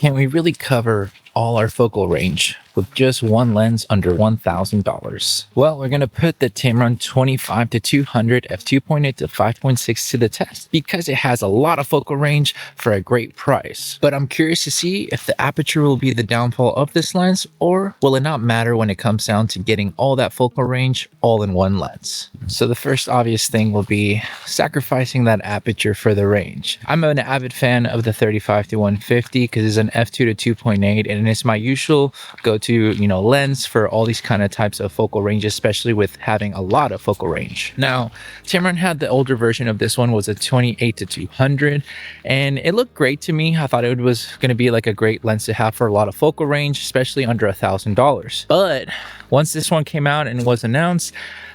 can we really cover all our focal range with just one lens under $1,000? Well, we're going to put the Tamron 25-200 f2.8-5.6 to the test because it has a lot of focal range for a great price. But I'm curious to see if the aperture will be the downfall of this lens, or will it not matter when it comes down to getting all that focal range all in one lens. So the first obvious thing will be sacrificing that aperture for the range. I'm an avid fan of the 35-150 because it's an f2.8 and it's my usual go-to, lens for all these kind of types of focal range, especially with having a lot of focal range. Now, Tamron had the older version of this one, was a 28-200, and it looked great to me. I thought it was going to be like a great lens to have for a lot of focal range, especially under $1,000. But once this one came out and was announced,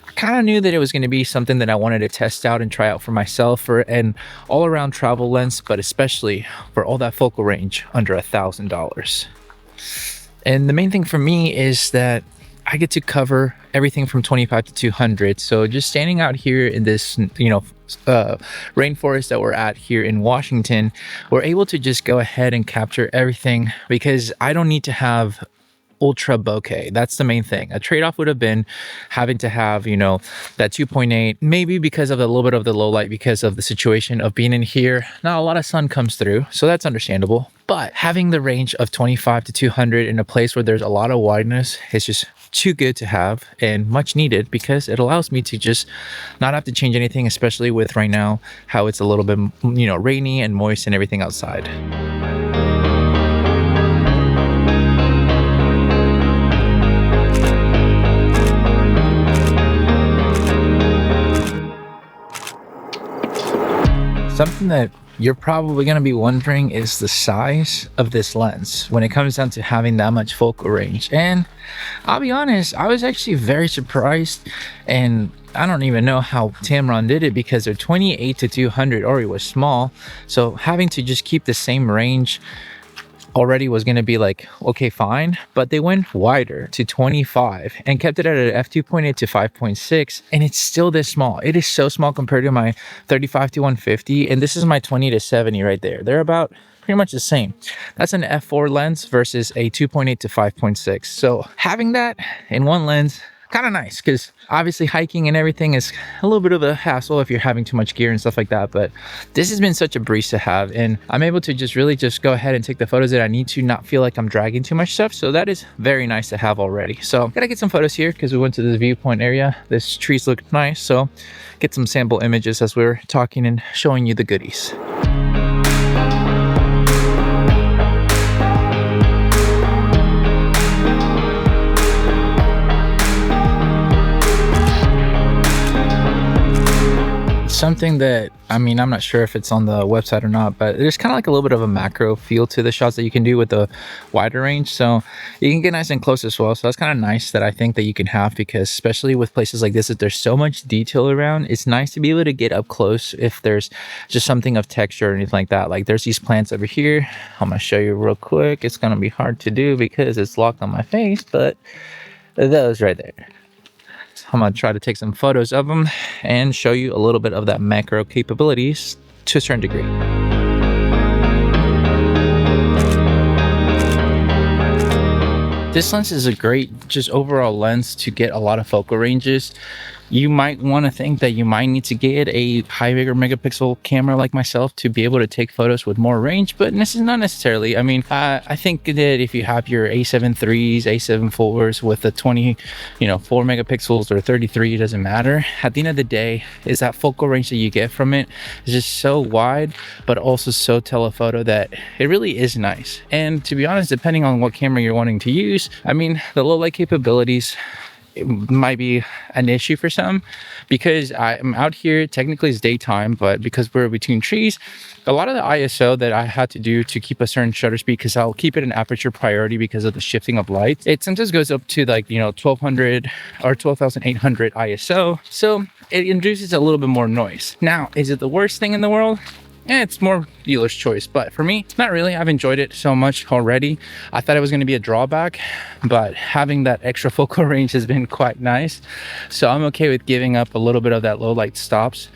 I kind of knew that it was going to be something that I wanted to test out and try out for myself for an all-around travel lens, but especially for all that focal range under $1,000. And the main thing for me is that I get to cover everything from 25-200. So just standing out here in this, rainforest that we're at here in Washington, we're able to just go ahead and capture everything because I don't need to have ultra bokeh. That's the main thing. A trade-off would have been having to have, that 2.8, maybe because of a little bit of the low light, because of the situation of being in here. Not a lot of sun comes through, so that's understandable. But having the range of 25-200 in a place where there's a lot of wideness is just too good to have and much needed, because it allows me to just not have to change anything, especially with right now how it's a little bit, rainy and moist and everything outside. Something that you're probably going to be wondering is the size of this lens when it comes down to having that much focal range. And I'll be honest, I was actually very surprised, and I don't even know how Tamron did it because their 28-200 already was small. So having to just keep the same range already was going to be like, okay, fine. But they went wider to 25 and kept it at an f2.8-5.6, and it's still this small. It is so small compared to my 35-150, and this is my 20-70 right there. They're about pretty much the same. That's an f4 lens versus a 2.8-5.6. So having that in one lens, kind of nice, because obviously hiking and everything is a little bit of a hassle if you're having too much gear and stuff like that. But this has been such a breeze to have, and I'm able to just really just go ahead and take the photos that I need to, not feel like I'm dragging too much stuff. So that is very nice to have already. So gotta get some photos here because we went to this viewpoint area. This trees look nice, so get some sample images as we're talking and showing you the goodies. Something that, I'm not sure if it's on the website or not, but there's kind of like a little bit of a macro feel to the shots that you can do with the wider range. So you can get nice and close as well. So that's kind of nice that I think that you can have, because especially with places like this, if there's so much detail around, it's nice to be able to get up close if there's just something of texture or anything like that. Like there's these plants over here. I'm going to show you real quick. It's going to be hard to do because it's locked on my face, but those right there. I'm going to try to take some photos of them and show you a little bit of that macro capabilities to a certain degree. This lens is a great just overall lens to get a lot of focal ranges. You might want to think that you might need to get a bigger megapixel camera like myself to be able to take photos with more range, but this is not necessarily. I think that if you have your A7 IIIs, A7 IVs with the 4 megapixels or 33, it doesn't matter. At the end of the day, is that focal range that you get from it is just so wide, but also so telephoto that it really is nice. And to be honest, depending on what camera you're wanting to use, the low light capabilities, it might be an issue for some, because I'm out here, technically it's daytime, but because we're between trees, a lot of the ISO that I had to do to keep a certain shutter speed, because I'll keep it in aperture priority because of the shifting of light, it sometimes goes up to 1200 or 12,800 ISO. So it induces a little bit more noise. Now, is it the worst thing in the world? It's more dealer's choice, but for me, not really. I've enjoyed it so much already. I thought it was going to be a drawback, but having that extra focal range has been quite nice. So I'm okay with giving up a little bit of that low light stops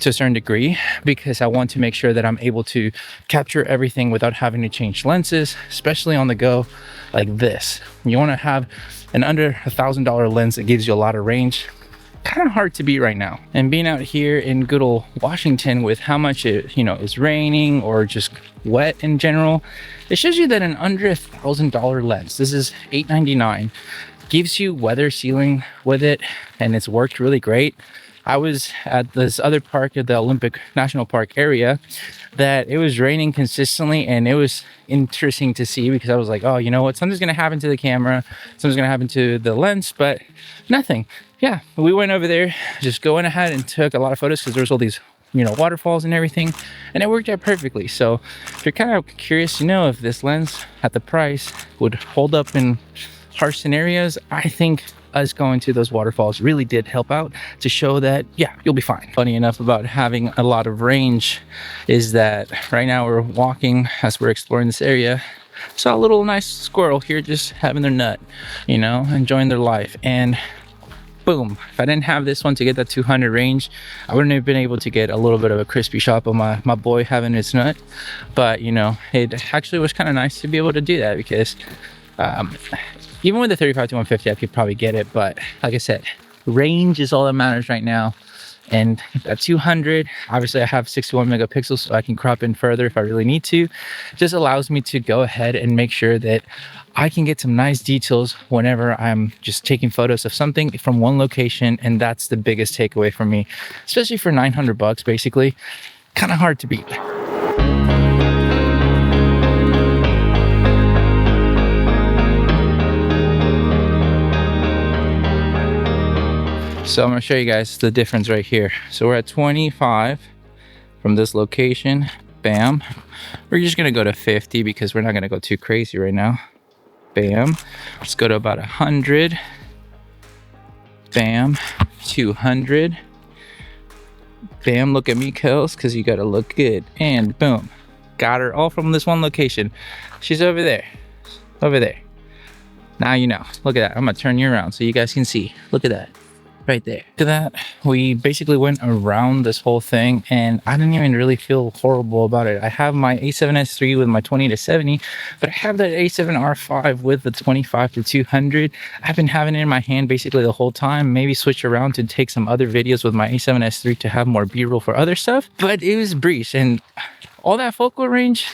to a certain degree because I want to make sure that I'm able to capture everything without having to change lenses, especially on the go like this. You want to have an under $1,000 lens that gives you a lot of range. Kind of hard to beat right now. And being out here in good old Washington with how much it, is raining or just wet in general, it shows you that an under $1,000 lens, this is $899, gives you weather sealing with it, and it's worked really great. I was at this other park at the Olympic National Park area that it was raining consistently, and it was interesting to see because I was like, oh, you know what, something's gonna happen to the camera, something's gonna happen to the lens, but nothing. Yeah, we went over there, just going ahead and took a lot of photos because there was all these waterfalls and everything, and it worked out perfectly. So if you're kind of curious to know if this lens at the price would hold up in harsh scenarios, I think us going to those waterfalls really did help out to show that, yeah, you'll be fine. Funny enough about having a lot of range is that right now we're walking as we're exploring this area. Saw a little nice squirrel here just having their nut, enjoying their life. And boom, if I didn't have this one to get that 200 range, I wouldn't have been able to get a little bit of a crispy shot of my boy having his nut. But it actually was kind of nice to be able to do that because even with the 35 to 150, I could probably get it. But like I said, range is all that matters right now. And at 200, obviously I have 61 megapixels, so I can crop in further if I really need to. It just allows me to go ahead and make sure that I can get some nice details whenever I'm just taking photos of something from one location. And that's the biggest takeaway for me, especially for 900 bucks, basically. Kind of hard to beat. So I'm gonna show you guys the difference right here. So we're at 25 from this location, bam. We're just gonna go to 50 because we're not gonna go too crazy right now. Bam, let's go to about 100, bam, 200, bam, look at me, Kels, because you gotta look good, and boom, got her all from this one location. She's over there, Now look at that. I'm gonna turn you around so you guys can see. Look at that. Right there. To that, we basically went around this whole thing, and I didn't even really feel horrible about it. I have my A7S III with my 20 to 70, but I have that A7R5 with the 25 to 200. I've been having it in my hand basically the whole time. Maybe switch around to take some other videos with my A7S III to have more B-roll for other stuff, but it was breeze. And all that focal range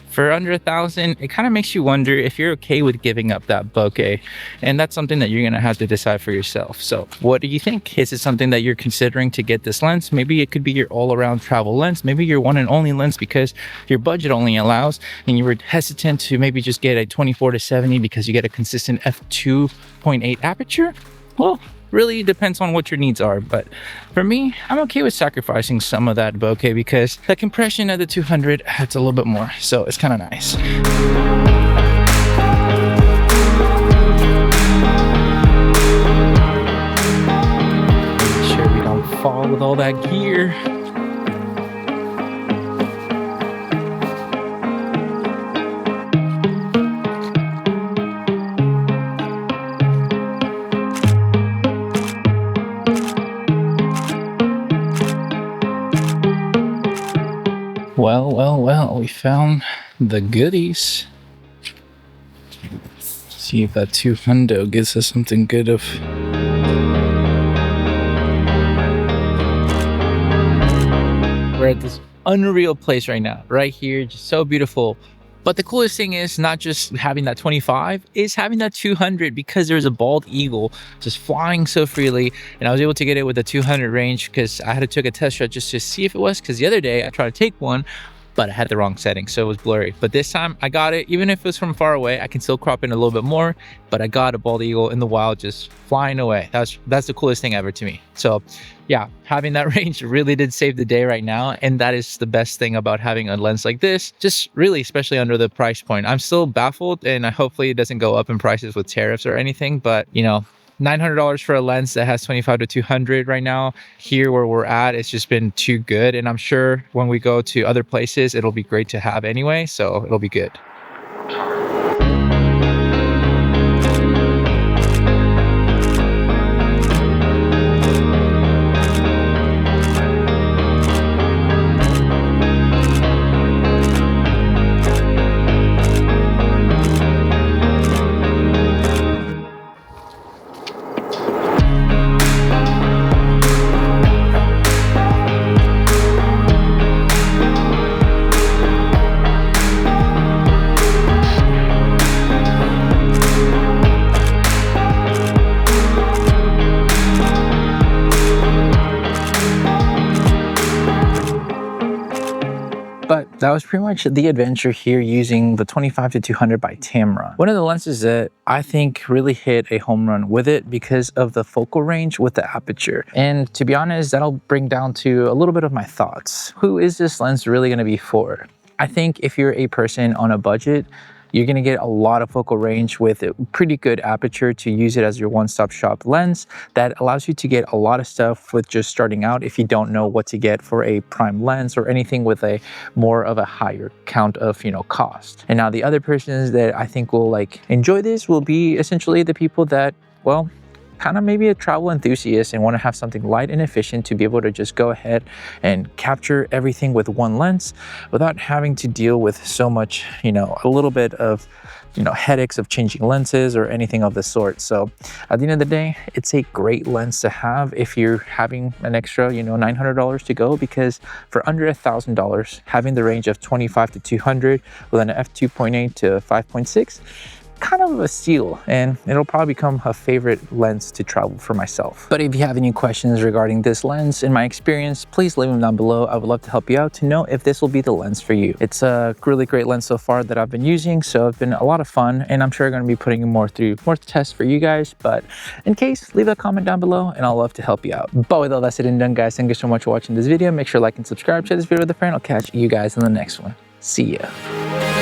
for under 1,000, it kind of makes you wonder if you're okay with giving up that bokeh. And that's something that you're gonna have to decide for yourself. So what do you think? Is it something that you're considering to get this lens? Maybe it could be your all-around travel lens. Maybe your one and only lens because your budget only allows, and you were hesitant to maybe just get a 24 to 70 because you get a consistent f2.8 aperture. Well, really depends on what your needs are, but for me, I'm okay with sacrificing some of that bokeh because the compression at the 200 adds a little bit more, so it's kind of nice. Make sure we don't fall with all that gear. Well, we found the goodies. See if that 200 gives us something good of. We're at this unreal place right now, right here, just so beautiful. But the coolest thing is not just having that 25, is having that 200 because there's a bald eagle just flying so freely. And I was able to get it with the 200 range because I had to take a test shot just to see if it was, because the other day I tried to take one, but I had the wrong setting, so it was blurry. But this time I got it. Even if it was from far away, I can still crop in a little bit more, but I got a bald eagle in the wild just flying away. That's the coolest thing ever to me. So yeah, having that range really did save the day right now. And that is the best thing about having a lens like this, just really, especially under the price point. I'm still baffled, and hopefully it doesn't go up in prices with tariffs or anything, but $900 for a lens that has 25 to 200 right now here where we're at, it's just been too good. And I'm sure when we go to other places, it'll be great to have anyway, so it'll be good. that was pretty much the adventure here using the 25-200 by Tamron. One of the lenses that I think really hit a home run with it because of the focal range with the aperture. And to be honest, that'll bring down to a little bit of my thoughts. Who is this lens really going to be for? I think if you're a person on a budget, you're going to get a lot of focal range with a pretty good aperture to use it as your one-stop shop lens that allows you to get a lot of stuff with just starting out if you don't know what to get for a prime lens or anything with a more of a higher count of, cost. And now the other persons that I think will like enjoy this will be essentially the people that, well, kind of maybe a travel enthusiast and want to have something light and efficient to be able to just go ahead and capture everything with one lens without having to deal with so much, a little bit of, headaches of changing lenses or anything of the sort. So at the end of the day, it's a great lens to have if you're having an extra, $900 to go, because for under $1,000, having the range of 25-200 with an f2.8 to 5.6, kind of a steal, and it'll probably become a favorite lens to travel for myself. But if you have any questions regarding this lens and my experience, please leave them down below. I would love to help you out to know if this will be the lens for you. It's a really great lens so far that I've been using, so it's been a lot of fun, and I'm sure I'm going to be putting more tests for you guys. But in case, leave a comment down below and I'll love to help you out. But with all that said and done, guys, thank you so much for watching this video. Make sure to like and subscribe, share this video with a friend. I'll catch you guys in the next one. See ya.